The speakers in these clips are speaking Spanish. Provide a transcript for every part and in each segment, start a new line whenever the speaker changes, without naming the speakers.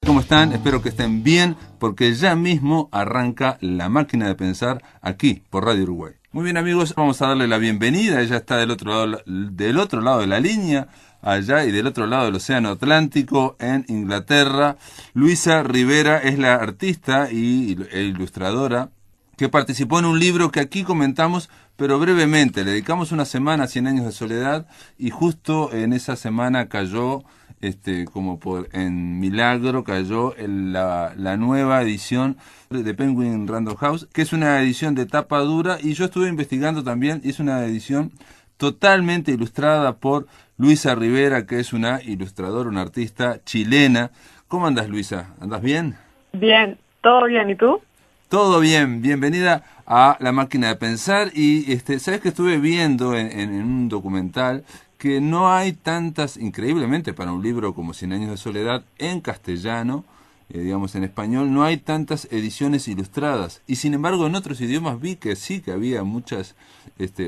¿Cómo están? Espero que estén bien, porque ya mismo arranca La Máquina de Pensar aquí, por Radio Uruguay. Muy bien, amigos, vamos a darle la bienvenida. Ella está del otro lado de la línea, allá y del otro lado del Océano Atlántico, en Inglaterra. Luisa Rivera es la artista e ilustradora que participó en un libro que aquí comentamos, pero brevemente. Le dedicamos una semana a 100 años de soledad y justo en esa semana cayó, como en milagro, cayó la nueva edición de Penguin Random House, que es una edición de tapa dura, y yo estuve investigando también, y es una edición totalmente ilustrada por Luisa Rivera, que es una ilustradora, una artista chilena. ¿Cómo andas, Luisa? ¿Andas bien?
Bien, todo bien, ¿y tú?
Todo bien, bienvenida a La Máquina de Pensar. Y sabes que estuve viendo en un documental que no hay tantas, increíblemente para un libro como Cien años de soledad en castellano, digamos en español, no hay tantas ediciones ilustradas. Y sin embargo en otros idiomas vi que sí, que había muchas,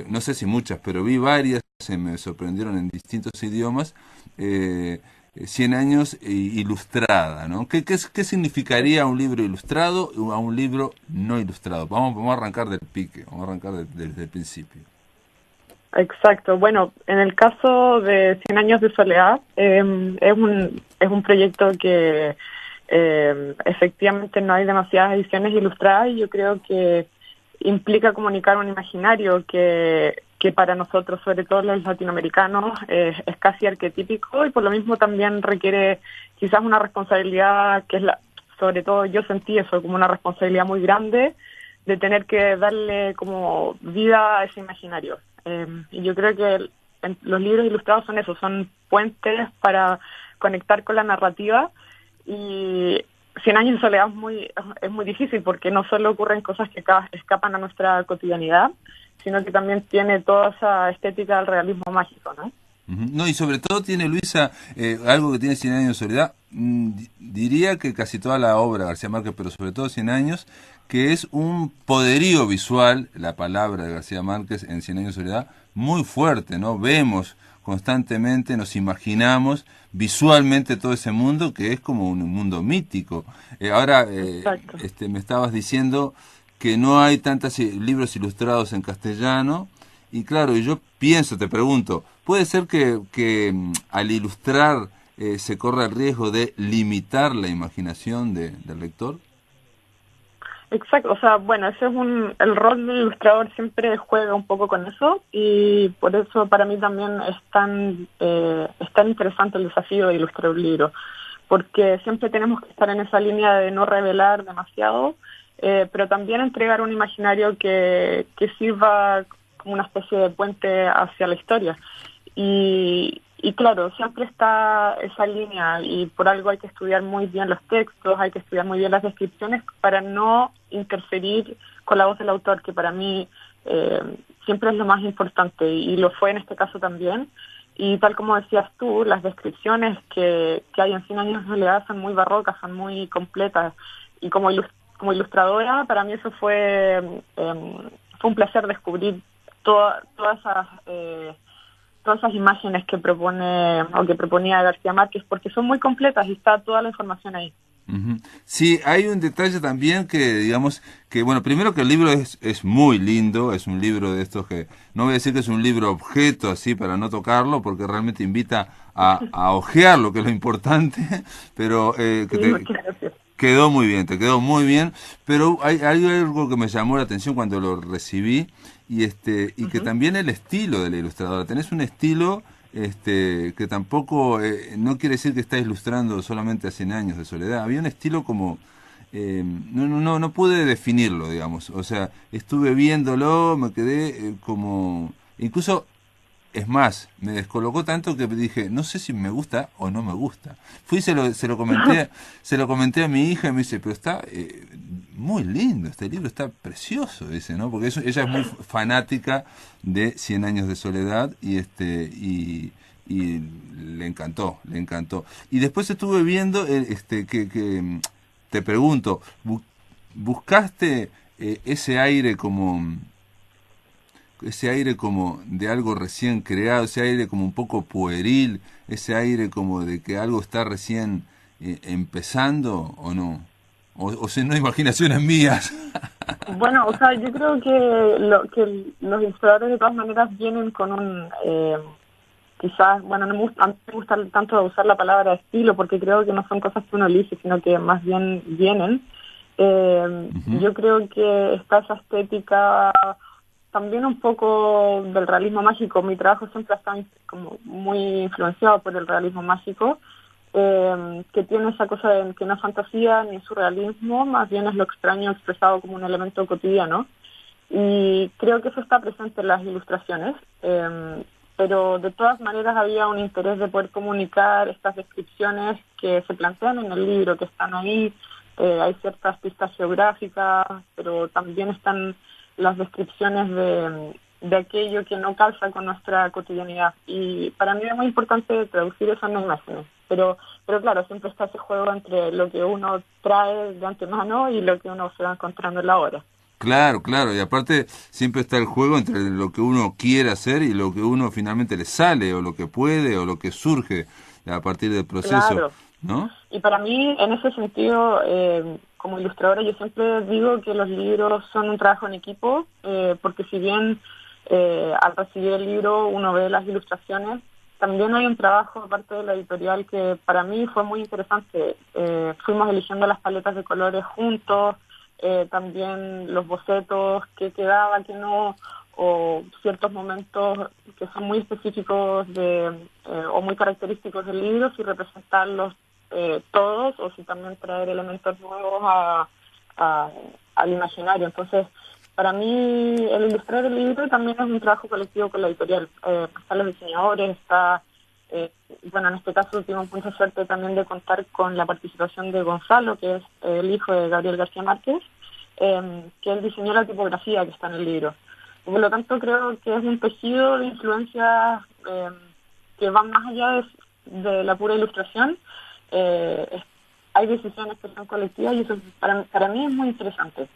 no sé si muchas, pero vi varias, se me sorprendieron en distintos idiomas. 100 años ilustrada, ¿no? ¿Qué significaría un libro ilustrado a un libro no ilustrado? Vamos a arrancar del pique, vamos a arrancar desde el principio.
Exacto. Bueno, en el caso de Cien años de soledad, es un proyecto que efectivamente no hay demasiadas ediciones ilustradas y yo creo que implica comunicar un imaginario que para nosotros, sobre todo los latinoamericanos, es casi arquetípico y por lo mismo también requiere quizás una responsabilidad sobre todo yo sentí eso como una responsabilidad muy grande de tener que darle como vida a ese imaginario. Y yo creo que los libros ilustrados son eso, son puentes para conectar con la narrativa y Cien años de soledad es muy difícil porque no solo ocurren cosas que escapan a nuestra cotidianidad, sino que también tiene toda esa estética del realismo mágico, ¿no?
No, y sobre todo tiene Luisa algo que tiene 100 años de soledad, diría que casi toda la obra de García Márquez, pero sobre todo 100 años, que es un poderío visual, la palabra de García Márquez en 100 años de soledad, muy fuerte, ¿no? Vemos constantemente, nos imaginamos visualmente todo ese mundo que es como un mundo mítico. Ahora,
Exacto.
me estabas diciendo que no hay tantos libros ilustrados en castellano. Y claro, y yo pienso, te pregunto, ¿puede ser que al ilustrar se corra el riesgo de limitar la imaginación del lector?
Exacto, o sea, bueno, el rol del ilustrador siempre juega un poco con eso y por eso para mí también es tan interesante el desafío de ilustrar un libro, porque siempre tenemos que estar en esa línea de no revelar demasiado, pero también entregar un imaginario que sirva como una especie de puente hacia la historia. Y claro, siempre está esa línea y por algo hay que estudiar muy bien los textos, hay que estudiar muy bien las descripciones para no interferir con la voz del autor, que para mí siempre es lo más importante y lo fue en este caso también. Y tal como decías tú, las descripciones que hay en Cien años de soledad son muy barrocas, son muy completas. Y como ilustradora, para mí eso fue un placer descubrir todas esas imágenes que proponía García Márquez, porque son muy completas y está toda la información ahí.
Ujú. Sí, hay un detalle también que, digamos, que bueno, primero que el libro es muy lindo, es un libro de estos que, no voy a decir que es un libro objeto así para no tocarlo, porque realmente invita a ojear lo que es lo importante, pero
Sí, muchas gracias.
quedó muy bien, te quedó muy bien, pero hay algo que me llamó la atención cuando lo recibí, y que
Ujú.
también el estilo de la ilustradora. Tenés un estilo que tampoco no quiere decir que está ilustrando solamente a 100 años de soledad. Había un estilo como no pude definirlo, digamos. O sea, estuve viéndolo, me quedé como incluso es más, me descolocó tanto que dije, no sé si me gusta o no me gusta. Fui y se lo comenté a mi hija y me dice, pero está muy lindo, este libro está precioso, dice, ¿no? Porque ella es muy fanática de Cien años de soledad y le encantó, le encantó. Y después estuve viendo te pregunto, ¿buscaste ese aire como de algo recién creado, ese aire como un poco pueril, ese aire como de que algo está recién empezando o no? O si no, imaginaciones mías.
Bueno, o sea, yo creo que los ilustradores de todas maneras vienen con un, quizás, bueno, no me gusta, a mí me gusta tanto usar la palabra estilo porque creo que no son cosas que uno elige, sino que más bien vienen. Yo creo que está esa estética también un poco del realismo mágico. Mi trabajo siempre ha estado como muy influenciado por el realismo mágico, que tiene esa cosa de que no es fantasía ni surrealismo, más bien es lo extraño expresado como un elemento cotidiano. Y creo que eso está presente en las ilustraciones, pero de todas maneras había un interés de poder comunicar estas descripciones que se plantean en el libro, que están ahí. Hay ciertas pistas geográficas, pero también están las descripciones de aquello que no calza con nuestra cotidianidad. Y para mí es muy importante traducir eso en imágenes. Pero claro, siempre está ese juego entre lo que uno trae de antemano y lo que uno se va encontrando en la hora.
Claro, claro, y aparte siempre está el juego entre lo que uno quiere hacer y lo que uno finalmente le sale, o lo que puede, o lo que surge a partir del proceso,
Claro.
¿no?
Y para mí, en ese sentido, como ilustradora, yo siempre digo que los libros son un trabajo en equipo, porque si bien al recibir el libro uno ve las ilustraciones, también hay un trabajo aparte de la editorial que para mí fue muy interesante. Fuimos eligiendo las paletas de colores juntos, también los bocetos, qué quedaba, qué no, o ciertos momentos que son muy específicos o muy característicos del libro, si representarlos todos o si también traer elementos nuevos al imaginario. Entonces, para mí el ilustrar el libro también es un trabajo colectivo con la editorial. Están los diseñadores, bueno, en este caso tuvimos mucha suerte también de contar con la participación de Gonzalo, que es el hijo de Gabriel García Márquez, que él diseñó la tipografía que está en el libro. Por lo tanto, creo que es un tejido de influencias que van más allá de la pura ilustración. Hay decisiones que son colectivas y eso para mí es muy interesante.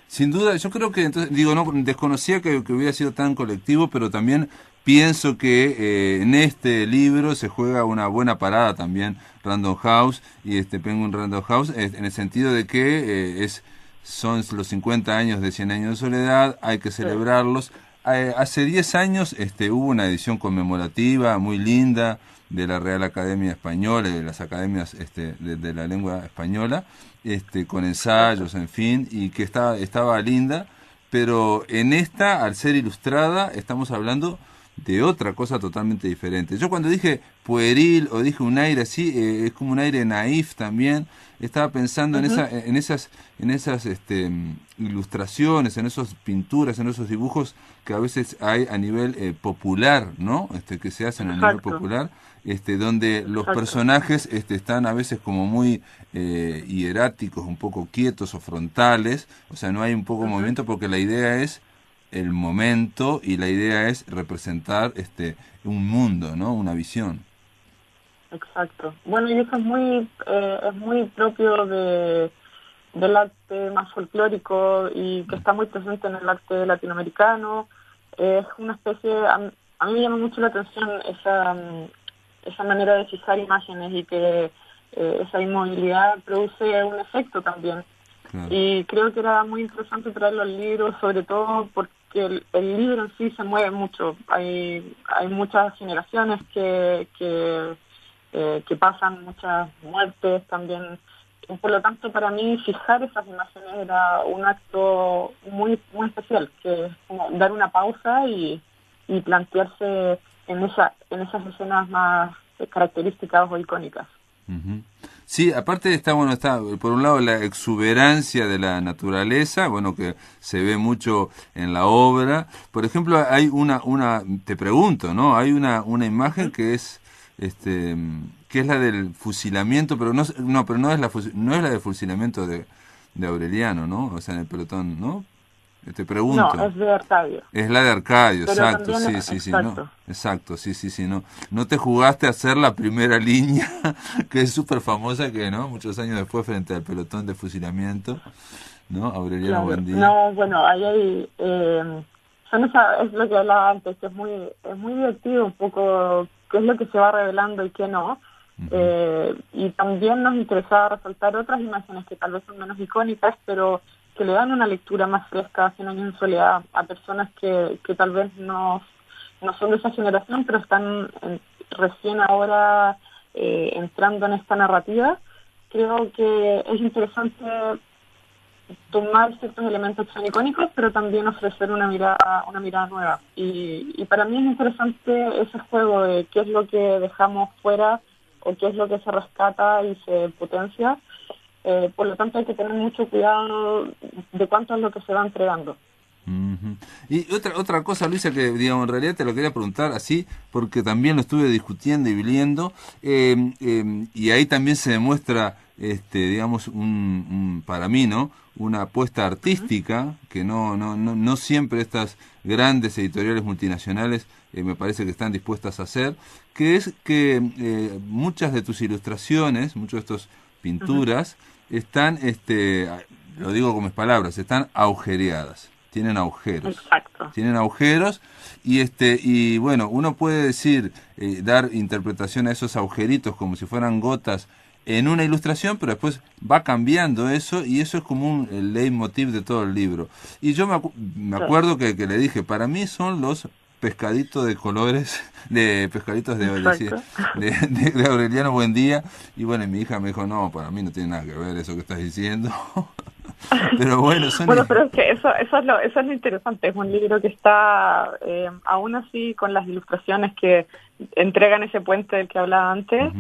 Sin duda, yo creo que, entonces, digo, no desconocía que hubiera sido tan colectivo, pero también pienso que en este libro se juega una buena parada también Random House y Penguin Random House, en el sentido de que son los 50 años de 100 años de soledad, hay que celebrarlos. Hace 10 años hubo una edición conmemorativa muy linda de la Real Academia Española y de las academias de la lengua española, con ensayos, en fin, y que estaba linda, pero en esta, al ser ilustrada, estamos hablando de otra cosa totalmente diferente. Yo cuando dije pueril o dije un aire así, es como un aire naif también. Estaba pensando en esas ilustraciones, en esas pinturas, en esos dibujos que a veces hay a nivel popular, ¿no? Que se hacen a nivel popular, donde los personajes están a veces como muy hieráticos, un poco quietos o frontales, o sea, no hay un poco movimiento porque la idea es el momento y la idea es representar un mundo, ¿no? Una visión.
Exacto. Bueno, y eso es muy propio del arte más folclórico y que está muy presente en el arte latinoamericano. Es una especie, a mí me llama mucho la atención esa manera de fijar imágenes y que esa inmovilidad produce un efecto también. Claro. Y creo que era muy interesante traerlo al libro, sobre todo porque el libro en sí se mueve mucho. Hay muchas generaciones que pasan, muchas muertes también. Por lo tanto, para mí fijar esas imágenes era un acto muy muy especial, que es como dar una pausa y plantearse en esas escenas más características o icónicas.
Uh-huh. Sí, aparte está por un lado la exuberancia de la naturaleza, bueno, que se ve mucho en la obra. Por ejemplo, hay te pregunto, ¿no? Hay una imagen que es que es la del fusilamiento, pero no es la del fusilamiento de Aureliano, ¿no? O sea, en el pelotón, ¿no? Te pregunto.
No, es de Arcadio.
Es la de Arcadio,
pero
exacto, sí, no, exacto, sí, no te jugaste a hacer la primera línea, que es súper famosa, que no, muchos años después frente al pelotón de fusilamiento, ¿no? Aureliano Buendía.
No, bueno, ahí es lo que hablaba antes, que es muy divertido un poco qué es lo que se va revelando y qué no. Y también nos interesaba resaltar otras imágenes que tal vez son menos icónicas, pero que le dan una lectura más fresca a 100 años en soledad a personas que tal vez no son de esa generación, pero están recién ahora entrando en esta narrativa. Creo que es interesante tomar ciertos elementos que son icónicos, pero también ofrecer una mirada nueva. Y para mí es interesante ese juego de qué es lo que dejamos fuera o qué es lo que se rescata y se potencia. Por lo tanto, hay que tener mucho cuidado de cuánto es lo que se va entregando.
Uh-huh. Y otra cosa, Luisa, que digamos en realidad te lo quería preguntar así, porque también lo estuve discutiendo y viendo, y ahí también se demuestra, digamos, para mí, ¿no? Una apuesta artística que no siempre estas grandes editoriales multinacionales me parece que están dispuestas a hacer, que es que muchas de tus ilustraciones, muchas de estas pinturas, están, lo digo con mis palabras, están agujereadas. Tienen agujeros.
Exacto.
Tienen agujeros y bueno, uno puede decir, dar interpretación a esos agujeritos como si fueran gotas en una ilustración, pero después va cambiando eso y eso es como el leitmotiv de todo el libro. Y yo me acuerdo que le dije, para mí son los pescaditos de colores, de pescaditos de Aureliano Buendía. Y bueno, y mi hija me dijo, no, para mí no tiene nada que ver eso que estás diciendo. Pero bueno,
pero es que eso es lo interesante. Es un libro que está, aún así, con las ilustraciones que entregan ese puente del que hablaba antes,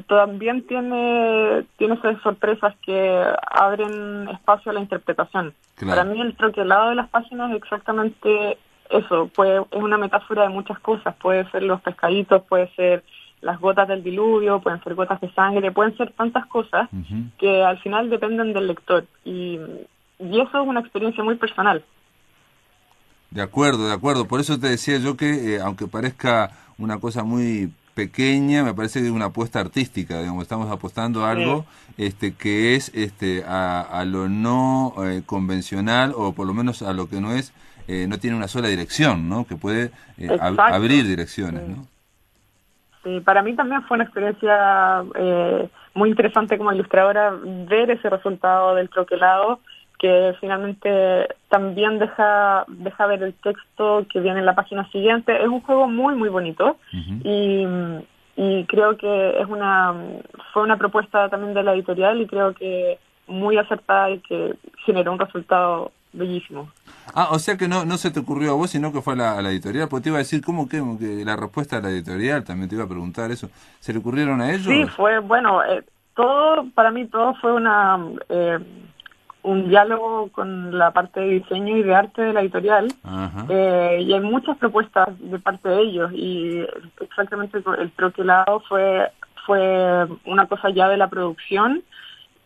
también tiene esas sorpresas que abren espacio a la interpretación. Claro. Para mí el troquelado de las páginas es exactamente eso, es una metáfora de muchas cosas. Puede ser los pescaditos, puede ser las gotas del diluvio, pueden ser gotas de sangre, pueden ser tantas cosas que al final dependen del lector. Y eso es una experiencia muy personal.
De acuerdo. Por eso te decía yo que, aunque parezca una cosa muy pequeña, me parece que es una apuesta artística, digamos, estamos apostando a algo que es a lo no convencional, o por lo menos a lo que no tiene una sola dirección, ¿no? Que puede abrir direcciones, ¿no?
Sí, para mí también fue una experiencia muy interesante como ilustradora ver ese resultado del troquelado, que finalmente también deja ver el texto que viene en la página siguiente. Es un juego muy, muy bonito y creo que fue una propuesta también de la editorial y creo que muy acertada y que generó un resultado bellísimo.
O sea que no se te ocurrió a vos, sino que fue a la editorial. Porque te iba a decir, ¿cómo que la respuesta de la editorial? También te iba a preguntar eso. ¿Se le ocurrieron a ellos?
Sí, para mí todo fue un diálogo con la parte de diseño y de arte de la editorial. Y hay muchas propuestas de parte de ellos y exactamente el troquelado fue una cosa ya de la producción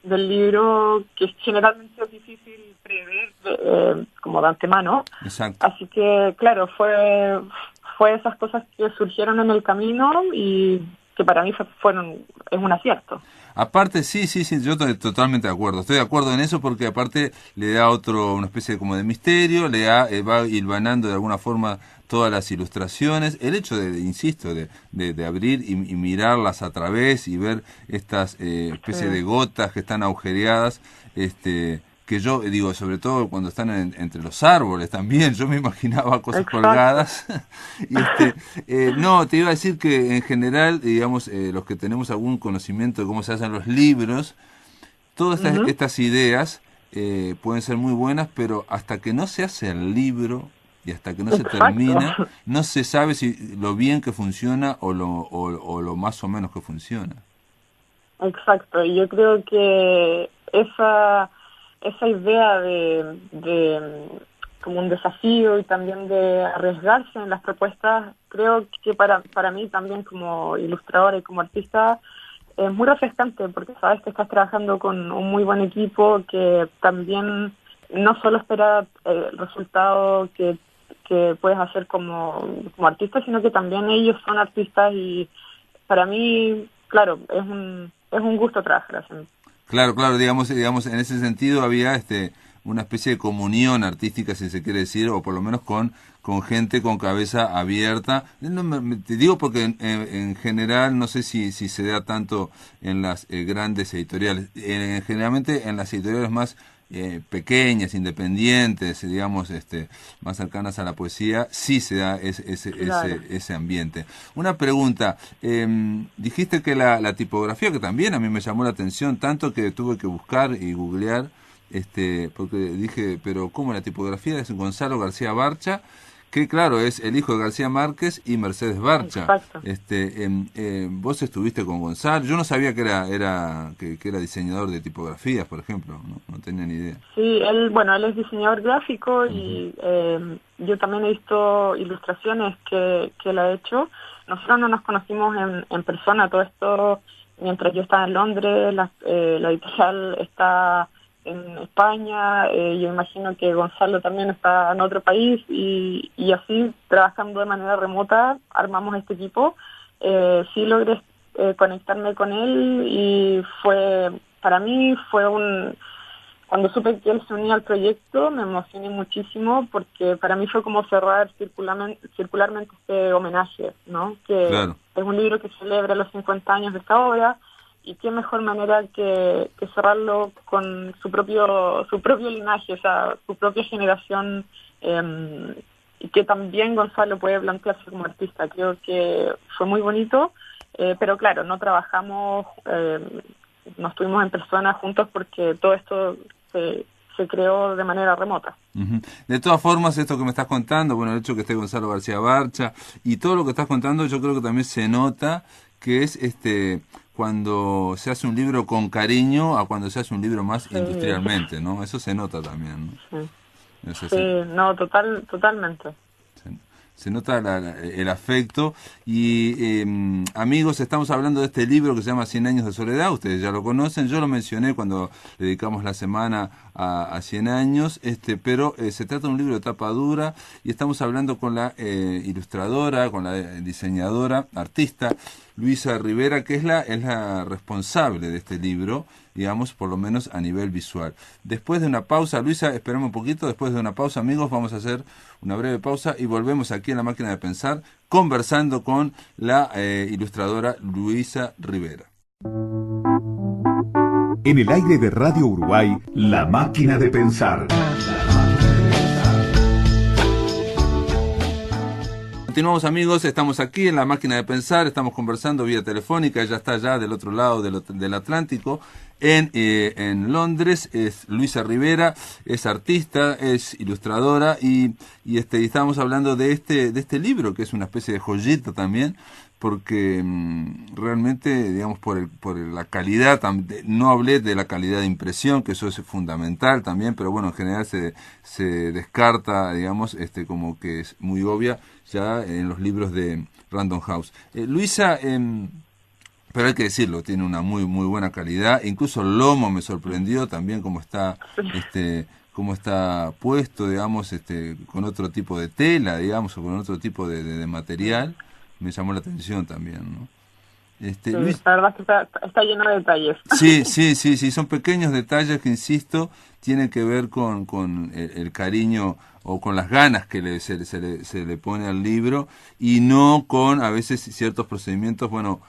del libro que generalmente es difícil prever como de antemano.
Exacto.
Así que claro, fue esas cosas que surgieron en el camino y que para mí es un acierto.
Aparte, sí, yo estoy totalmente de acuerdo. Estoy de acuerdo en eso porque aparte le da una especie como de misterio, va hilvanando de alguna forma todas las ilustraciones. El hecho insisto, de abrir y mirarlas a través y ver estas especies de gotas que están agujereadas, que yo digo, sobre todo cuando están entre los árboles también, yo me imaginaba cosas colgadas. No, te iba a decir que en general, digamos, los que tenemos algún conocimiento de cómo se hacen los libros, todas estas ideas pueden ser muy buenas, pero hasta que no se hace el libro y hasta que no se termina, no se sabe si lo bien que funciona o lo más o menos que funciona.
Exacto, y yo creo que esa idea de como un desafío y también de arriesgarse en las propuestas, creo que para mí también como ilustradora y como artista es muy refrescante porque sabes que estás trabajando con un muy buen equipo que también no solo espera el resultado que puedes hacer como artista, sino que también ellos son artistas y para mí, claro, es un gusto trabajar así.
Claro, digamos, en ese sentido había una especie de comunión artística, si se quiere decir, o por lo menos con gente con cabeza abierta. No, te digo porque en general, no sé si se da tanto en las grandes editoriales, generalmente en las editoriales más pequeñas, independientes, digamos, más cercanas a la poesía, sí se da
Claro.
ese ambiente. Una pregunta, dijiste que la tipografía, que también a mí me llamó la atención, tanto que tuve que buscar y googlear, porque dije, pero ¿cómo la tipografía es Gonzalo García Barcha? Que claro, es el hijo de García Márquez y Mercedes Barcha.
Exacto.
Vos estuviste con Gonzalo, yo no sabía que que era diseñador de tipografías, por ejemplo, no tenía ni idea.
Sí, bueno, él es diseñador gráfico
Ujú.
y yo también he visto ilustraciones que él ha hecho. Nosotros no nos conocimos en persona, todo esto mientras yo estaba en Londres, la editorial está en España, yo imagino que Gonzalo también está en otro país y así trabajando de manera remota armamos este equipo. Sí logré conectarme con él y para mí fue cuando supe que él se unía al proyecto, me emocioné muchísimo porque para mí fue como cerrar circularmente este homenaje, ¿no? Que
Claro.
es un libro que celebra los 50 años de esta obra y qué mejor manera que cerrarlo con su propio linaje, o sea, su propia generación, y que también Gonzalo puede plantearse como artista. Creo que fue muy bonito, pero claro, no trabajamos, no estuvimos en persona juntos porque todo esto se creó de manera remota.
Ujú. De todas formas, esto que me estás contando, bueno, el hecho que esté Gonzalo García Barcha y todo lo que estás contando, yo creo que también se nota que es cuando se hace un libro con cariño a cuando se hace un libro más
Sí,
industrialmente, ¿no? Eso se nota también,
sí,
¿no? Es
sí,
así.
no, totalmente.
Se, se nota el afecto. Y amigos, estamos hablando de este libro que se llama 100 años de soledad. Ustedes ya lo conocen. Yo lo mencioné cuando le dedicamos la semana a 100 años. Pero se trata de un libro de tapa dura y estamos hablando con la ilustradora, con la diseñadora, artista Luisa Rivera, que es la responsable de este libro, digamos, por lo menos a nivel visual. Después de una pausa, Luisa, esperemos un poquito, después de una pausa, amigos, vamos a hacer una breve pausa y volvemos aquí en La Máquina de Pensar, conversando con la ilustradora Luisa Rivera.
En el aire de Radio Uruguay, La Máquina de Pensar.
Continuamos, amigos, estamos aquí en La Máquina de Pensar, estamos conversando vía telefónica, ella está allá del otro lado del Atlántico, en Londres. Es Luisa Rivera, es artista, es ilustradora y estábamos hablando de este libro, que es una especie de joyita también, porque realmente, digamos, por la calidad, no hablé de la calidad de impresión, que eso es fundamental también, pero bueno, en general se descarta, digamos, como que es muy obvia ya en los libros de Random House. Luisa, pero hay que decirlo, tiene una muy buena calidad, incluso el lomo me sorprendió también cómo está puesto, digamos, con otro tipo de tela, digamos, o con otro tipo de material, me llamó la atención también, ¿no?
Sí,
Luis,
la verdad es que está lleno de detalles.
sí, son pequeños detalles que, insisto, tienen que ver con el cariño o con las ganas que se le pone al libro y no con a veces ciertos procedimientos, bueno,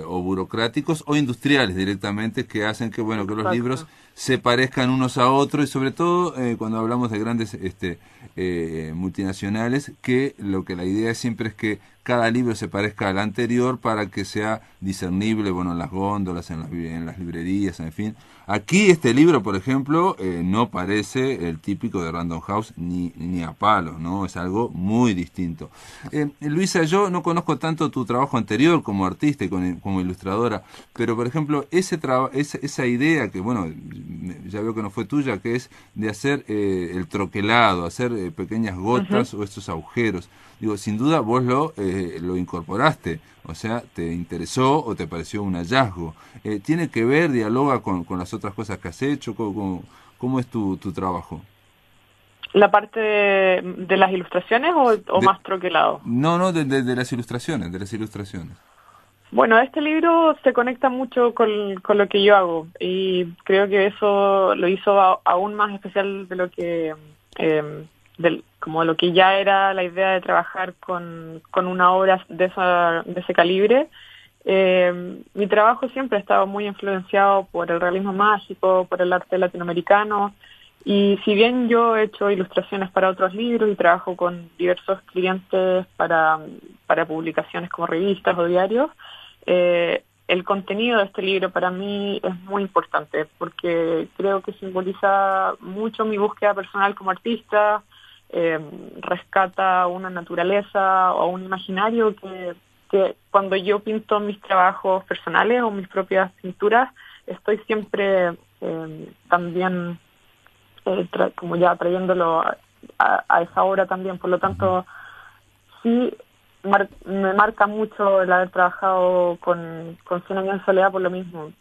o burocráticos o industriales directamente que hacen que, bueno, que los libros
Exacto.
se parezcan unos a otros y sobre todo cuando hablamos de grandes multinacionales, que la idea siempre es que cada libro se parezca al anterior para que sea discernible, bueno, en las góndolas, en las librerías, en fin. Aquí este libro, por ejemplo, no parece el típico de Random House ni a palos, ¿no? Es algo muy distinto. Luisa, yo no conozco tanto tu trabajo anterior como artista y como ilustradora, pero por ejemplo, esa idea que, bueno, ya veo que no fue tuya, que es de hacer el troquelado, hacer pequeñas
Ujú.
gotas o estos agujeros. Digo, sin duda vos lo incorporaste, o sea, te interesó o te pareció un hallazgo. ¿Tiene que ver, dialoga con las otras cosas que has hecho? ¿Cómo es tu trabajo?
¿La parte de las ilustraciones o
De,
más troquelado?
no, de las ilustraciones, de las ilustraciones.
Bueno, este libro se conecta mucho con lo que yo hago y creo que eso lo hizo aún más especial de lo que como lo que ya era la idea de trabajar con una obra de ese calibre. Mi trabajo siempre ha estado muy influenciado por el realismo mágico, por el arte latinoamericano, y si bien yo he hecho ilustraciones para otros libros y trabajo con diversos clientes para publicaciones como revistas o diarios, el contenido de este libro para mí es muy importante porque creo que simboliza mucho mi búsqueda personal como artista, rescata una naturaleza o un imaginario que cuando yo pinto mis trabajos personales o mis propias pinturas, estoy siempre también como ya trayéndolo a esa obra también. Por lo tanto, sí me marca mucho el haber trabajado con 100 años de soledad por lo mismo.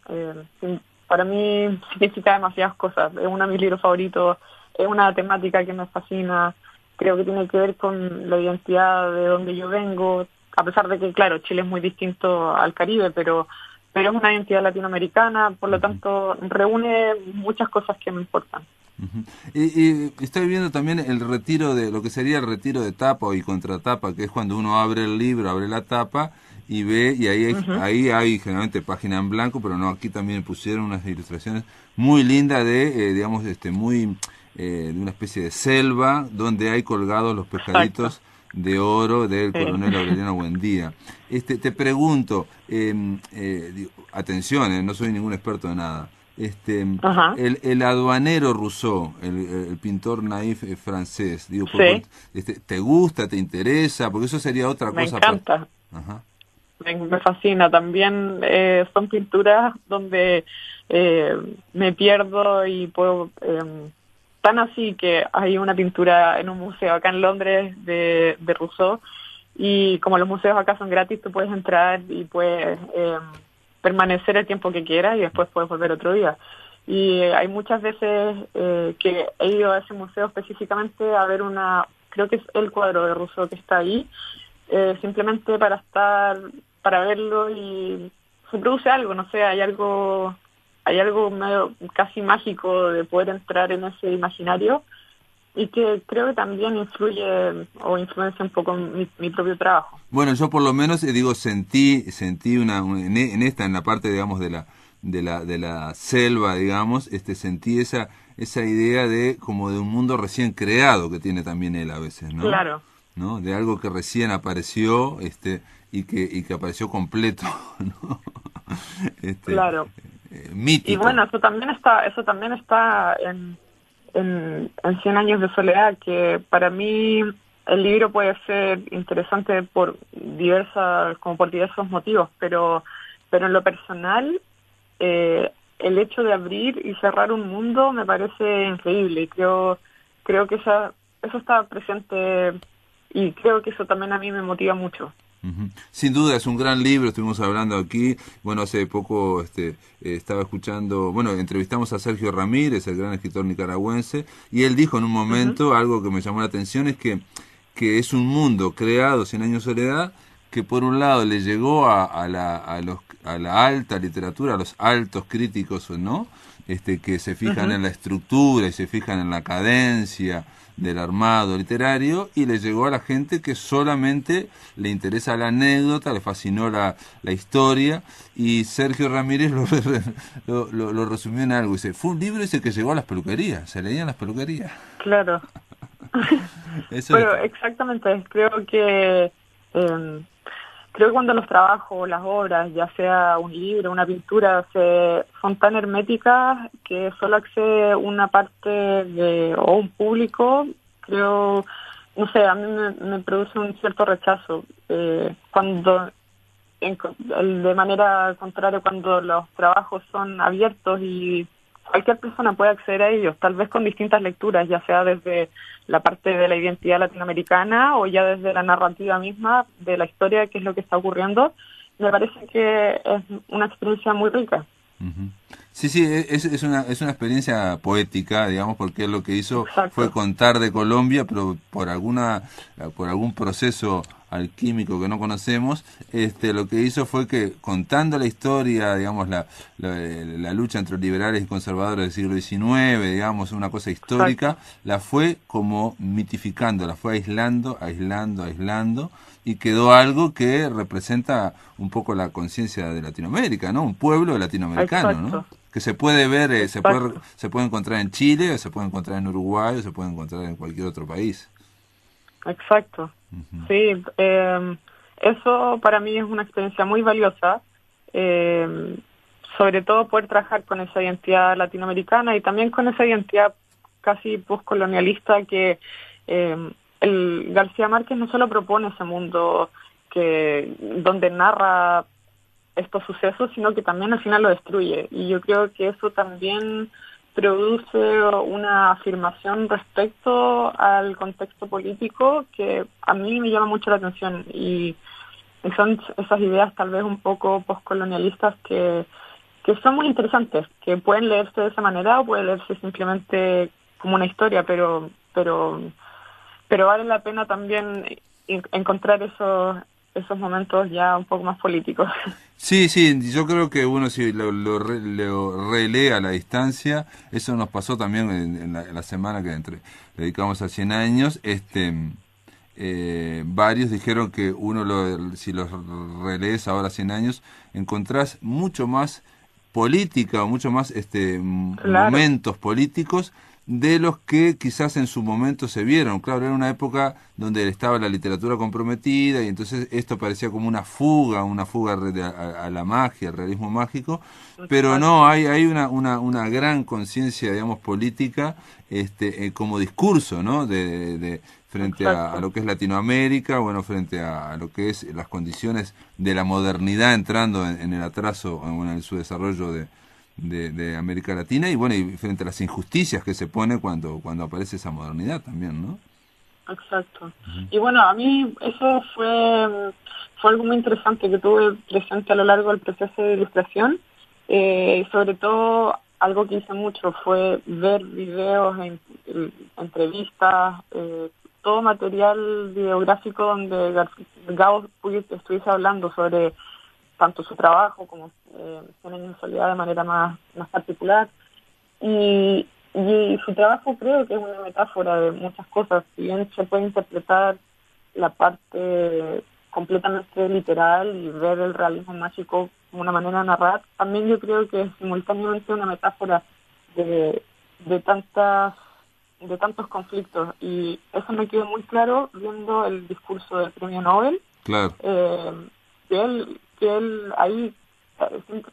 Para mí significa demasiadas cosas. Es uno de mis libros favoritos, es una temática que me fascina. Creo que tiene que ver con la identidad de donde yo vengo, a pesar de que, claro, Chile es muy distinto al Caribe, pero es una identidad latinoamericana, por lo tanto reúne muchas cosas que me importan.
Uh-huh. Y estoy viendo también el retiro de lo que sería el retiro de tapa y contratapa, que es cuando uno abre el libro, abre la tapa y ve, y ahí hay generalmente página en blanco, pero no, aquí también pusieron unas ilustraciones muy lindas de, digamos, muy de una especie de selva donde hay colgados los pescaditos. Exacto. De oro del coronel Aureliano Buendía. Te pregunto, atención, no soy ningún experto de nada. El aduanero Rousseau, el pintor naif francés, digo,
sí.
¿Te gusta, te interesa? Porque eso sería otra cosa.
Me encanta.
Ajá.
Me fascina. También son pinturas donde me pierdo y puedo... tan así que hay una pintura en un museo acá en Londres de Rousseau, y como los museos acá son gratis, tú puedes entrar y puedes permanecer el tiempo que quieras y después puedes volver otro día. Y hay muchas veces que he ido a ese museo específicamente a ver creo que es el cuadro de Rousseau que está ahí, simplemente para verlo, y se produce algo, no sé, hay algo medio casi mágico de poder entrar en ese imaginario, y que creo que también influye o influencia un poco mi propio trabajo.
Bueno, yo por lo menos sentí en la parte, digamos, de la selva, digamos, sentí esa idea de como de un mundo recién creado que tiene también él a veces, ¿no?
Claro.
¿No? De algo que recién apareció y que apareció completo, ¿no?
Claro.
Mítico.
Y bueno, eso también está en 100 años de soledad, que para mí el libro puede ser interesante por diversos motivos, pero en lo personal el hecho de abrir y cerrar un mundo me parece increíble, y creo que eso está presente, y creo que eso también a mí me motiva mucho.
Uh-huh. Sin duda es un gran libro, estuvimos hablando aquí, bueno, hace poco estaba escuchando, entrevistamos a Sergio Ramírez, el gran escritor nicaragüense, y él dijo en un momento, algo que me llamó la atención, es que es un mundo creado, 100 años de soledad, que por un lado le llegó a la alta literatura, a los altos críticos, ¿no? Que se fijan en la estructura y se fijan en la cadencia del armado literario, y le llegó a la gente que solamente le interesa la anécdota, le fascinó la historia, y Sergio Ramírez lo resumió en algo, dice, fue un libro que llegó a las peluquerías, se leía en las peluquerías.
Claro. Pero exactamente, creo que cuando los trabajos, las obras, ya sea un libro, una pintura, son tan herméticas que solo accede una parte o un público, creo, no sé, a mí me produce un cierto rechazo. Cuando, de manera contraria, cuando los trabajos son abiertos y cualquier persona puede acceder a ellos, tal vez con distintas lecturas, ya sea desde la parte de la identidad latinoamericana o ya desde la narrativa misma de la historia, que es lo que está ocurriendo, me parece que es una experiencia muy rica.
Uh-huh. Sí, es una experiencia poética, digamos, porque él lo que hizo Exacto. fue contar de Colombia, pero por algún proceso al químico que no conocemos, lo que hizo fue que, contando la historia, digamos, la lucha entre liberales y conservadores del siglo XIX, digamos, una cosa histórica, la fue como mitificando, la fue aislando, y quedó algo que representa un poco la conciencia de Latinoamérica, ¿no? Un pueblo latinoamericano, ¿no? Que se puede ver, se puede encontrar en Chile, o se puede encontrar en Uruguay, o se puede encontrar en cualquier otro país.
Exacto. Sí, eso para mí es una experiencia muy valiosa, sobre todo poder trabajar con esa identidad latinoamericana y también con esa identidad casi postcolonialista que el García Márquez no solo propone ese mundo donde narra estos sucesos, sino que también al final lo destruye. Y yo creo que eso también produce una afirmación respecto al contexto político que a mí me llama mucho la atención, y son esas ideas tal vez un poco postcolonialistas que son muy interesantes, que pueden leerse de esa manera o pueden leerse simplemente como una historia, pero vale la pena también encontrar esos momentos ya un poco más políticos.
Sí, yo creo que uno si lo relee a la distancia, eso nos pasó también en la semana que dedicamos a 100 años, varios dijeron que si los relees ahora 100 años, encontrás mucho más política o mucho más momentos políticos de los que quizás en su momento se vieron. Claro, era una época donde estaba la literatura comprometida y entonces esto parecía como una fuga a la magia, al realismo mágico, pero no, hay una gran conciencia, digamos, política como discurso, ¿no? De frente a lo que es Latinoamérica, bueno, frente a lo que es las condiciones de la modernidad entrando en el atraso o en el subdesarrollo de América Latina, y bueno, y frente a las injusticias que se pone cuando aparece esa modernidad también, ¿no?
Exacto. Y bueno, a mí eso fue algo muy interesante que tuve presente a lo largo del proceso de ilustración. Sobre todo, algo que hice mucho fue ver videos, entrevistas, todo material videográfico donde Gabo estuviese hablando sobre tanto su trabajo como Cien años de soledad de manera más particular. Y su trabajo creo que es una metáfora de muchas cosas. Si bien se puede interpretar la parte completamente literal y ver el realismo mágico como una manera de narrar, también yo creo que es simultáneamente una metáfora de tantos conflictos. Y eso me quedó muy claro viendo el discurso del Premio Nobel.
Claro.
Que él ahí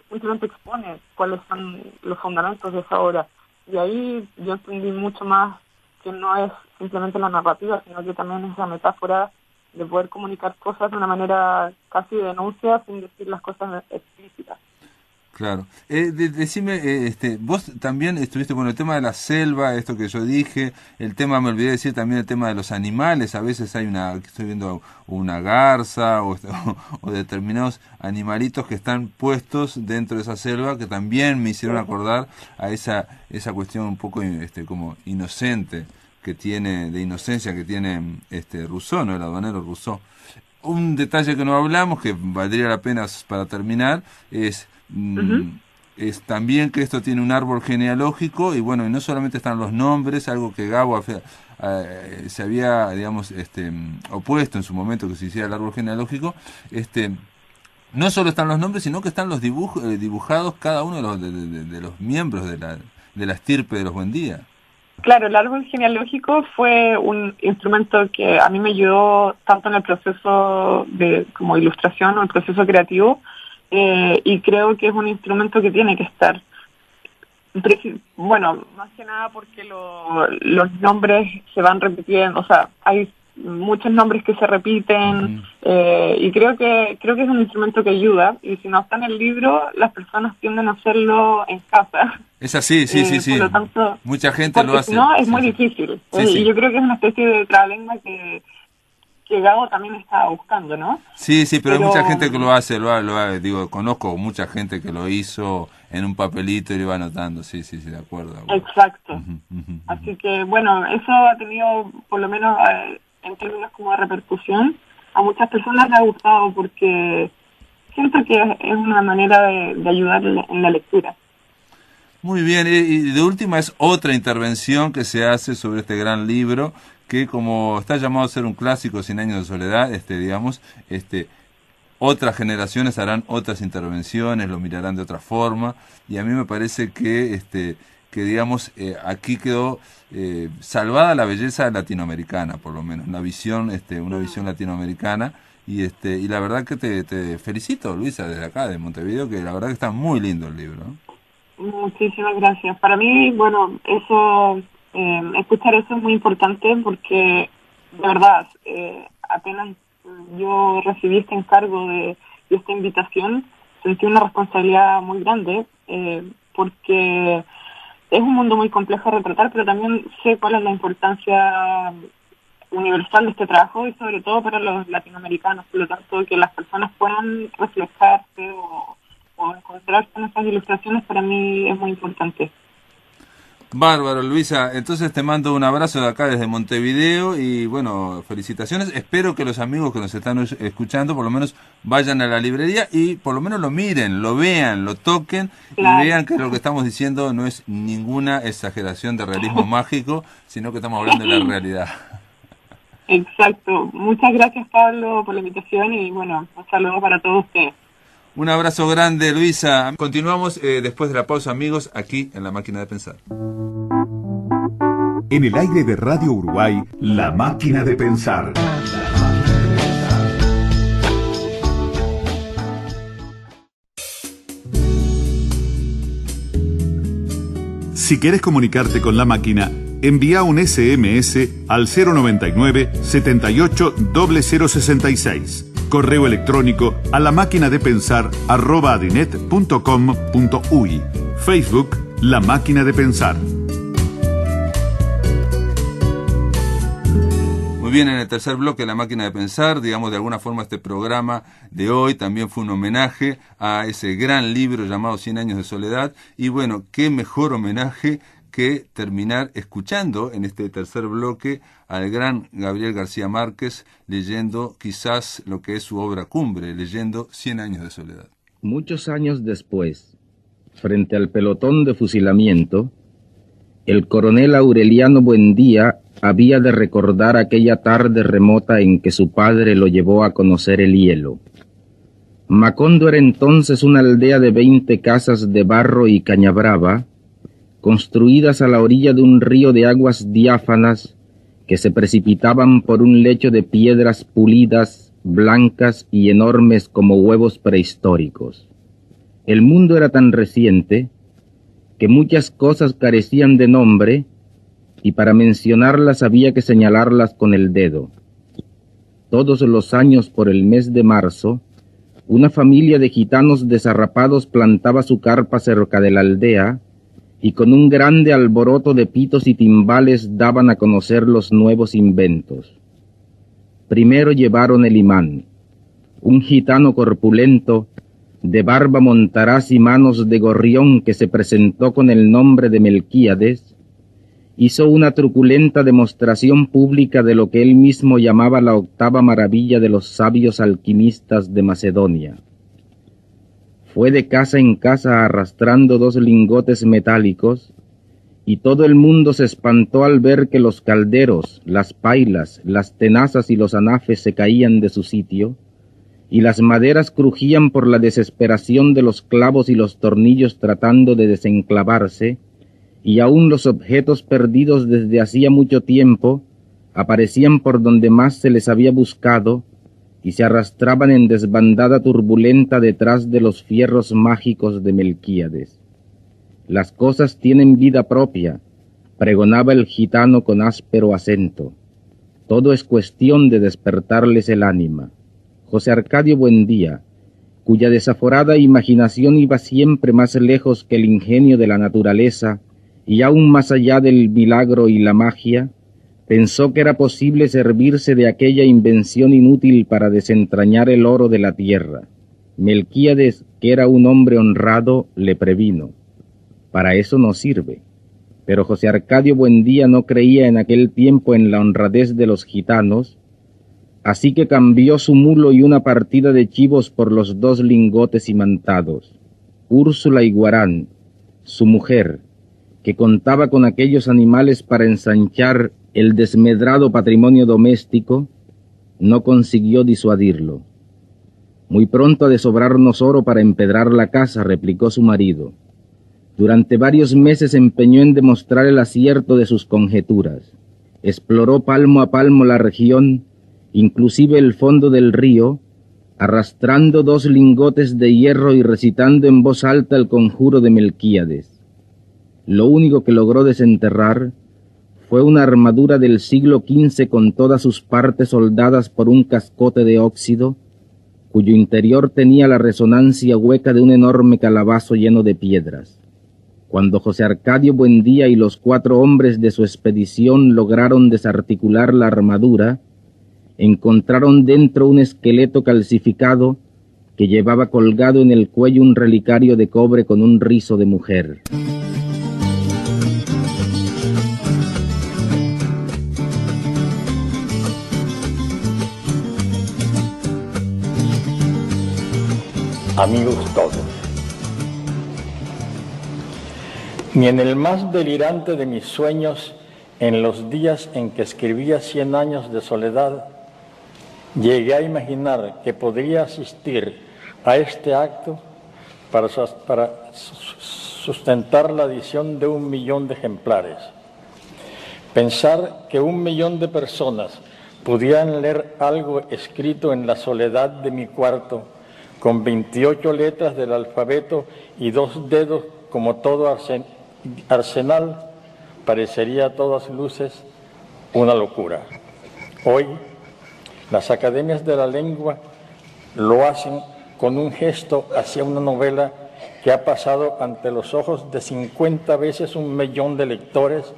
simplemente expone cuáles son los fundamentos de esa obra. Y ahí yo entendí mucho más que no es simplemente la narrativa, sino que también es la metáfora de poder comunicar cosas de una manera casi de denuncia sin decir las cosas explícitas.
Claro. Decime, vos también estuviste con el tema de la selva, esto que yo dije, el tema, me olvidé decir también el tema de los animales. A veces estoy viendo una garza o determinados animalitos que están puestos dentro de esa selva, que también me hicieron acordar a esa cuestión un poco como inocente de inocencia que tiene Rousseau, ¿no? El aduanero Rousseau. Un detalle que no hablamos, que valdría la pena para terminar, es también que esto tiene un árbol genealógico, y bueno, y no solamente están los nombres, algo que Gabo se había, digamos, opuesto en su momento que se hiciera el árbol genealógico. No solo están los nombres, sino que están los dibujados cada uno de los miembros de la estirpe de los Buendía.
Claro, el árbol genealógico fue un instrumento que a mí me ayudó tanto en el proceso como ilustración o el proceso creativo, y creo que es un instrumento que tiene que estar. Bueno, más que nada porque los nombres se van repitiendo, o sea, hay muchos nombres que se repiten, y creo que es un instrumento que ayuda, y si no está en el libro, las personas tienden a hacerlo en casa.
Es así, sí.
Por lo tanto,
mucha gente lo hace.
Si no, es muy difícil. Y yo creo que es una especie de trabalengua que Gabo también estaba buscando, ¿no?
Sí, pero hay mucha gente que lo hace, digo, conozco mucha gente que lo hizo en un papelito y lo iba anotando, sí, de acuerdo.
Exacto. Así que, bueno, eso ha tenido, por lo menos en términos como de repercusión, a muchas personas les ha gustado porque siento que es una manera de ayudar en la lectura.
Muy bien, y de última es otra intervención que se hace sobre este gran libro, que como está llamado a ser un clásico, 100 años de soledad, digamos, otras generaciones harán otras intervenciones, lo mirarán de otra forma, y a mí me parece que digamos, aquí quedó salvada la belleza latinoamericana, por lo menos, una visión latinoamericana, y la verdad que te felicito, Luisa, desde acá, de Montevideo, que la verdad que está muy lindo el libro, ¿no?
Muchísimas gracias. Para mí, bueno, escuchar eso es muy importante porque, de verdad, apenas yo recibí este encargo de esta invitación, sentí una responsabilidad muy grande porque es un mundo muy complejo de retratar, pero también sé cuál es la importancia universal de este trabajo y sobre todo para los latinoamericanos. Por lo tanto, que las personas puedan reflejarse o encontrarse en esas ilustraciones para mí es muy importante.
Bárbaro, Luisa. Entonces te mando un abrazo de acá desde Montevideo y bueno, felicitaciones. Espero que los amigos que nos están escuchando por lo menos vayan a la librería y por lo menos lo miren, lo vean, lo toquen, claro, y vean que lo que estamos diciendo no es ninguna exageración de realismo mágico, sino que estamos hablando de la realidad.
Exacto. Muchas gracias, Pablo, por la invitación y bueno, un saludo para todos ustedes.
Un abrazo grande, Luisa. Continuamos después de la pausa, amigos, aquí en La Máquina de Pensar.
En el aire de Radio Uruguay, La Máquina de Pensar. Si querés comunicarte con La Máquina, envía un SMS al 099 78 0066. Correo electrónico a lamaquinadepensar@adinet.com.uy. Facebook La Máquina de Pensar.
Muy bien, en el tercer bloque de La Máquina de Pensar, digamos de alguna forma este programa de hoy también fue un homenaje a ese gran libro llamado 100 años de soledad y bueno, qué mejor homenaje que terminar escuchando en este tercer bloque al gran Gabriel García Márquez leyendo quizás lo que es su obra cumbre, leyendo 100 años de soledad.
Muchos años después, frente al pelotón de fusilamiento, el coronel Aureliano Buendía había de recordar aquella tarde remota en que su padre lo llevó a conocer el hielo. Macondo era entonces una aldea de 20 casas de barro y cañabrava, construidas a la orilla de un río de aguas diáfanas que se precipitaban por un lecho de piedras pulidas, blancas y enormes como huevos prehistóricos. El mundo era tan reciente que muchas cosas carecían de nombre y para mencionarlas había que señalarlas con el dedo. Todos los años por el mes de marzo, una familia de gitanos desarrapados plantaba su carpa cerca de la aldea y con un grande alboroto de pitos y timbales daban a conocer los nuevos inventos. Primero llevaron el imán, un gitano corpulento, de barba montaraz y manos de gorrión que se presentó con el nombre de Melquíades, hizo una truculenta demostración pública de lo que él mismo llamaba la octava maravilla de los sabios alquimistas de Macedonia. Fue de casa en casa arrastrando 2 lingotes metálicos, y todo el mundo se espantó al ver que los calderos, las pailas, las tenazas y los anafes se caían de su sitio, y las maderas crujían por la desesperación de los clavos y los tornillos tratando de desenclavarse, y aún los objetos perdidos desde hacía mucho tiempo aparecían por donde más se les había buscado, y se arrastraban en desbandada turbulenta detrás de los fierros mágicos de Melquíades. Las cosas tienen vida propia, pregonaba el gitano con áspero acento. Todo es cuestión de despertarles el ánima. José Arcadio Buendía, cuya desaforada imaginación iba siempre más lejos que el ingenio de la naturaleza y aún más allá del milagro y la magia, pensó que era posible servirse de aquella invención inútil para desentrañar el oro de la tierra. Melquíades, que era un hombre honrado, le previno: para eso no sirve. Pero José Arcadio Buendía no creía en aquel tiempo en la honradez de los gitanos, Así que cambió su mulo y una partida de chivos por los 2 lingotes imantados. Úrsula Iguarán, su mujer, que contaba con aquellos animales para ensanchar el desmedrado patrimonio doméstico, no consiguió disuadirlo. Muy pronto ha de sobrarnos oro para empedrar la casa, replicó su marido. Durante varios meses se empeñó en demostrar el acierto de sus conjeturas. Exploró palmo a palmo la región, inclusive el fondo del río, arrastrando 2 lingotes de hierro y recitando en voz alta el conjuro de Melquíades. Lo único que logró desenterrar fue una armadura del siglo XV con todas sus partes soldadas por un cascote de óxido, cuyo interior tenía la resonancia hueca de un enorme calabazo lleno de piedras. Cuando José Arcadio Buendía y los 4 hombres de su expedición lograron desarticular la armadura, encontraron dentro un esqueleto calcificado que llevaba colgado en el cuello un relicario de cobre con un rizo de mujer.
Amigos todos, ni en el más delirante de mis sueños, en los días en que escribía 100 años de soledad, llegué a imaginar que podría asistir a este acto para sustentar la edición de 1 millón de ejemplares. Pensar que 1 millón de personas pudieran leer algo escrito en la soledad de mi cuarto, con 28 letras del alfabeto y 2 dedos como todo arsenal, parecería a todas luces una locura. Hoy, las academias de la lengua lo hacen con un gesto hacia una novela que ha pasado ante los ojos de 50 veces 1 millón de lectores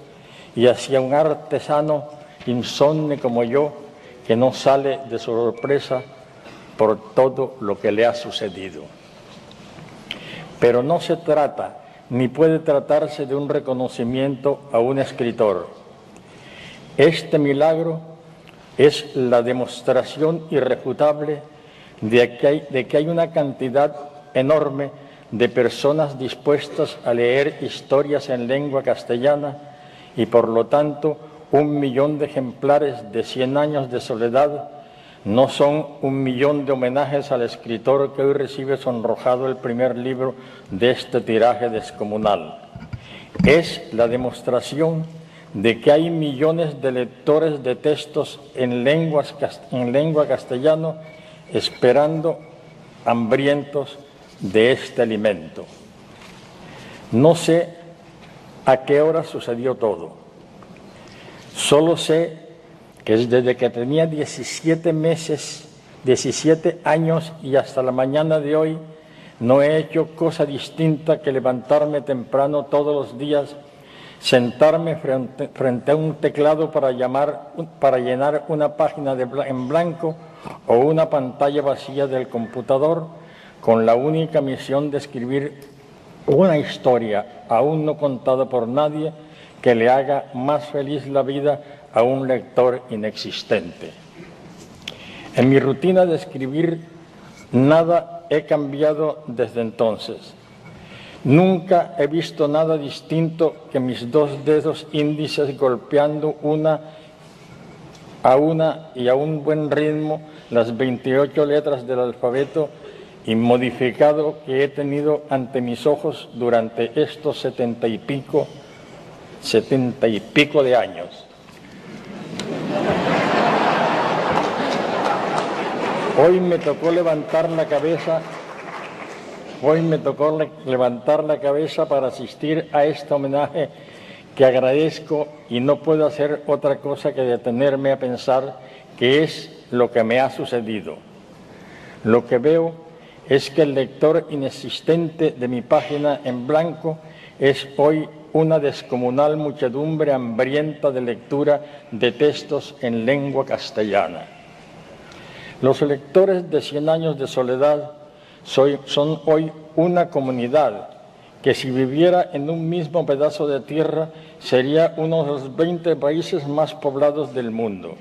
y hacia un artesano insomne como yo, que no sale de su sorpresa por todo lo que le ha sucedido. Pero no se trata, ni puede tratarse de un reconocimiento a un escritor. Este milagro es la demostración irrefutable de que hay una cantidad enorme de personas dispuestas a leer historias en lengua castellana y por lo tanto 1 millón de ejemplares de 100 años de soledad no son 1 millón de homenajes al escritor que hoy recibe sonrojado el primer libro de este tiraje descomunal. Es la demostración de que hay millones de lectores de textos en lengua castellano esperando hambrientos de este alimento. No sé a qué hora sucedió todo. Solo sé que desde que tenía 17 años y hasta la mañana de hoy, no he hecho cosa distinta que levantarme temprano todos los días, sentarme frente a un teclado para llenar una página en blanco o una pantalla vacía del computador, con la única misión de escribir una historia aún no contada por nadie que le haga más feliz la vida a un lector inexistente. En mi rutina de escribir nada he cambiado desde entonces. Nunca he visto nada distinto que mis 2 dedos índices golpeando una y a un buen ritmo las 28 letras del alfabeto inmodificado que he tenido ante mis ojos durante estos 70 y pico de años. Hoy me tocó levantar la cabeza para asistir a este homenaje que agradezco y no puedo hacer otra cosa que detenerme a pensar qué es lo que me ha sucedido. Lo que veo es que el lector inexistente de mi página en blanco es hoy una descomunal muchedumbre hambrienta de lectura de textos en lengua castellana. Los lectores de 100 años de soledad son hoy una comunidad que, si viviera en un mismo pedazo de tierra, sería uno de los 20 países más poblados del mundo.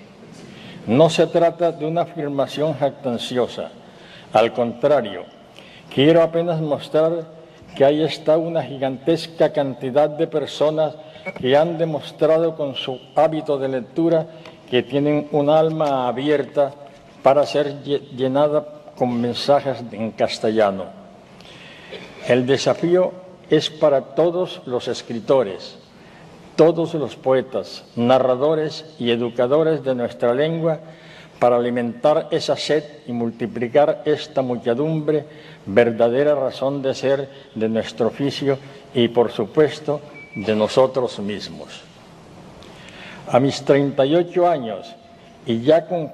No se trata de una afirmación jactanciosa. Al contrario, quiero apenas mostrar que ahí está una gigantesca cantidad de personas que han demostrado con su hábito de lectura que tienen un alma abierta para ser llenada con mensajes en castellano. El desafío es para todos los escritores, todos los poetas, narradores y educadores de nuestra lengua, para alimentar esa sed y multiplicar esta muchedumbre, verdadera razón de ser de nuestro oficio y, por supuesto, de nosotros mismos. A mis 38 años y ya con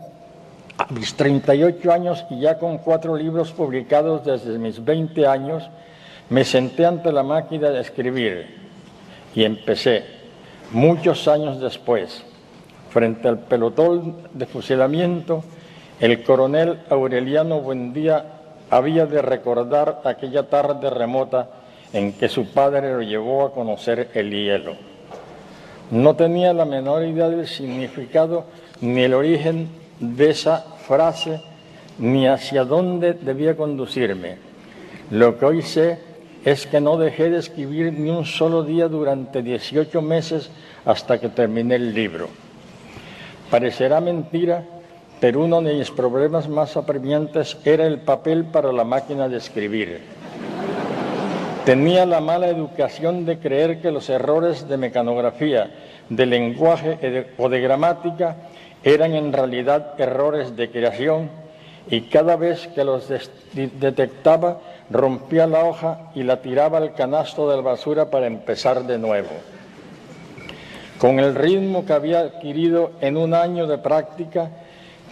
4 libros publicados desde mis 20 años, me senté ante la máquina de escribir y empecé, muchos años después, frente al pelotón de fusilamiento, el coronel Aureliano Buendía había de recordar aquella tarde remota en que su padre lo llevó a conocer el hielo. No tenía la menor idea del significado ni el origen de esa frase, ni hacia dónde debía conducirme. Lo que hoy sé es que no dejé de escribir ni un solo día durante 18 meses hasta que terminé el libro. Parecerá mentira, pero uno de mis problemas más apremiantes era el papel para la máquina de escribir. Tenía la mala educación de creer que los errores de mecanografía, de lenguaje o de gramática eran en realidad errores de creación, y cada vez que los detectaba rompía la hoja y la tiraba al canasto de la basura para empezar de nuevo. Con el ritmo que había adquirido en un año de práctica,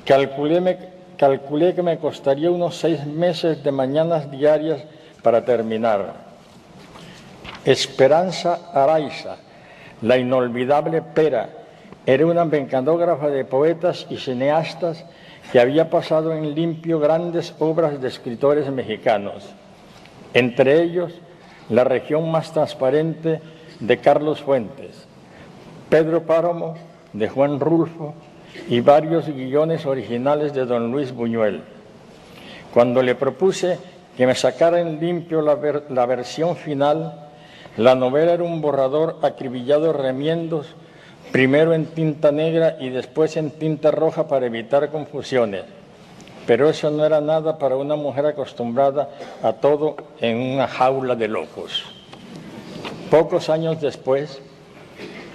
calculé que me costaría unos 6 meses de mañanas diarias para terminar. Esperanza Araiza, la inolvidable Pera, era una mecanógrafa de poetas y cineastas que había pasado en limpio grandes obras de escritores mexicanos, entre ellos La región más transparente de Carlos Fuentes, Pedro Páramo de Juan Rulfo y varios guiones originales de don Luis Buñuel. Cuando le propuse que me sacara en limpio la versión final, la novela era un borrador acribillado de remiendos, primero en tinta negra y después en tinta roja para evitar confusiones. Pero eso no era nada para una mujer acostumbrada a todo en una jaula de locos. Pocos años después,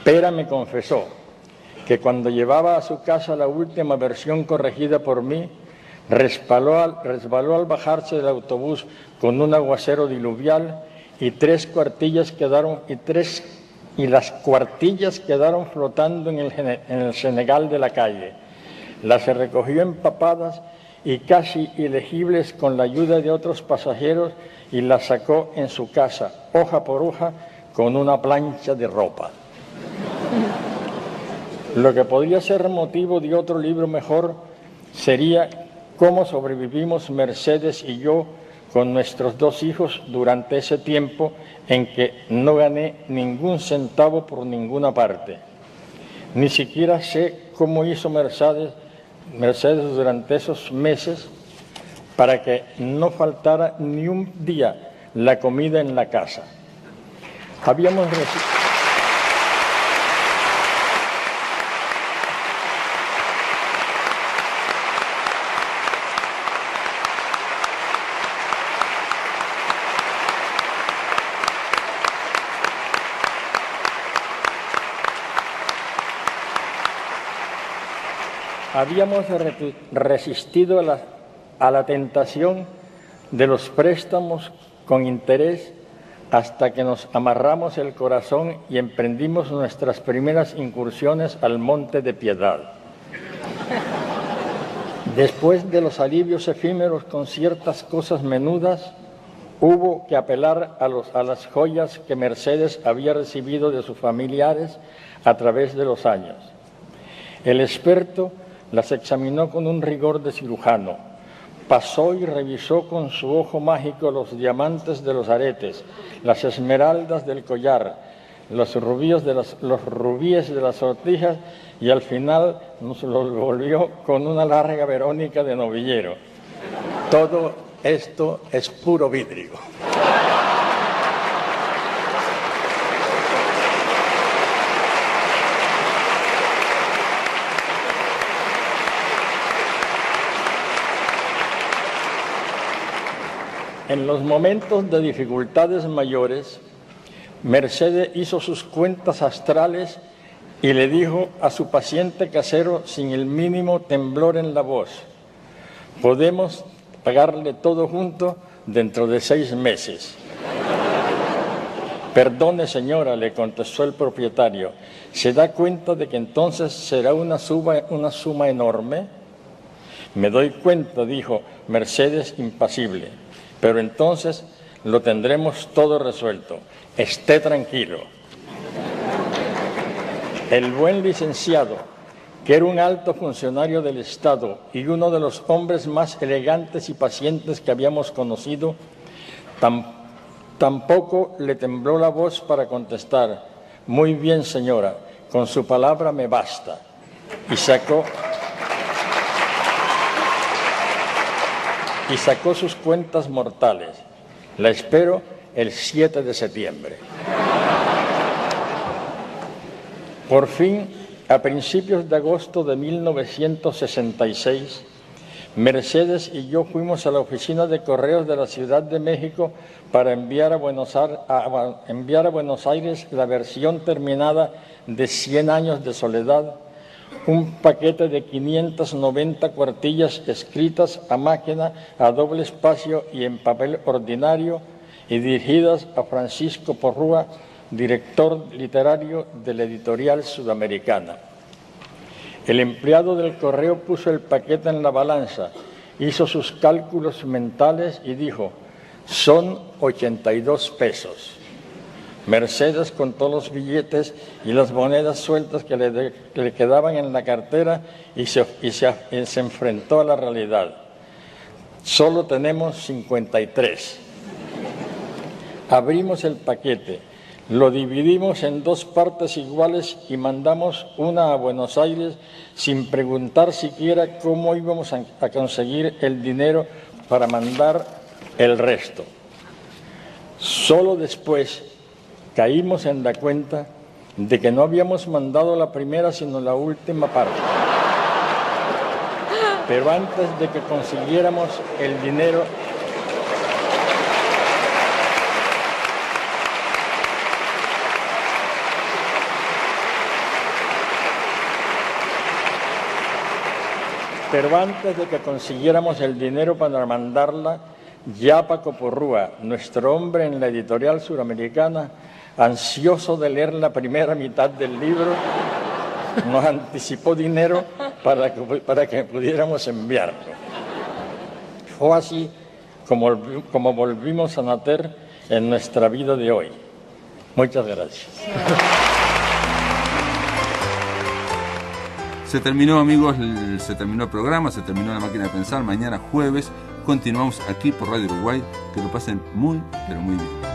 Pera me confesó que cuando llevaba a su casa la última versión corregida por mí, resbaló al bajarse del autobús con un aguacero diluvial y las cuartillas quedaron flotando en el cenegal de la calle. Las recogió empapadas y casi ilegibles con la ayuda de otros pasajeros y las sacó en su casa, hoja por hoja, con una plancha de ropa. Lo que podría ser motivo de otro libro mejor sería cómo sobrevivimos Mercedes y yo con nuestros 2 hijos durante ese tiempo en que no gané ningún centavo por ninguna parte. Ni siquiera sé cómo hizo Mercedes durante esos meses para que no faltara ni un día la comida en la casa. Habíamos resistido a la tentación de los préstamos con interés hasta que nos amarramos el corazón y emprendimos nuestras primeras incursiones al Monte de Piedad. Después de los alivios efímeros con ciertas cosas menudas, hubo que apelar a las joyas que Mercedes había recibido de sus familiares a través de los años. El experto las examinó con un rigor de cirujano, pasó y revisó con su ojo mágico los diamantes de los aretes, las esmeraldas del collar, los rubíes de las sortijas y al final nos lo volvió con una larga Verónica de novillero. Todo esto es puro vidrio. En los momentos de dificultades mayores, Mercedes hizo sus cuentas astrales y le dijo a su paciente casero sin el mínimo temblor en la voz: podemos pagarle todo junto dentro de 6 meses. Perdone, señora, le contestó el propietario, ¿se da cuenta de que entonces será una suma enorme? Me doy cuenta, dijo Mercedes impasible, pero entonces lo tendremos todo resuelto. Esté tranquilo. El buen licenciado, que era un alto funcionario del Estado y uno de los hombres más elegantes y pacientes que habíamos conocido, tampoco le tembló la voz para contestar: muy bien, señora, con su palabra me basta. Y sacó sus cuentas mortales. La espero el 7 de septiembre. Por fin, a principios de agosto de 1966, Mercedes y yo fuimos a la oficina de correos de la Ciudad de México para enviar a Buenos Aires la versión terminada de 100 años de soledad, un paquete de 590 cuartillas escritas a máquina, a doble espacio y en papel ordinario, y dirigidas a Francisco Porrúa, director literario de la Editorial Sudamericana. El empleado del correo puso el paquete en la balanza, hizo sus cálculos mentales y dijo: son 82 pesos. Mercedes contó los billetes y las monedas sueltas que le quedaban en la cartera y se enfrentó a la realidad. Solo tenemos 53. Abrimos el paquete, lo dividimos en 2 partes iguales y mandamos una a Buenos Aires sin preguntar siquiera cómo íbamos a conseguir el dinero para mandar el resto. Solo después caímos en la cuenta de que no habíamos mandado la primera sino la última parte. Pero antes de que consiguiéramos el dinero, para mandarla, ya Paco Porrúa, nuestro hombre en la Editorial Sudamericana, ansioso de leer la primera mitad del libro, nos anticipó dinero para que pudiéramos enviarlo. Fue así como volvimos a nacer en nuestra vida de hoy. Muchas gracias.
Se terminó, amigos, se terminó el programa, se terminó La Máquina de Pensar. Mañana jueves continuamos aquí por Radio Uruguay. Que lo pasen muy, pero muy bien.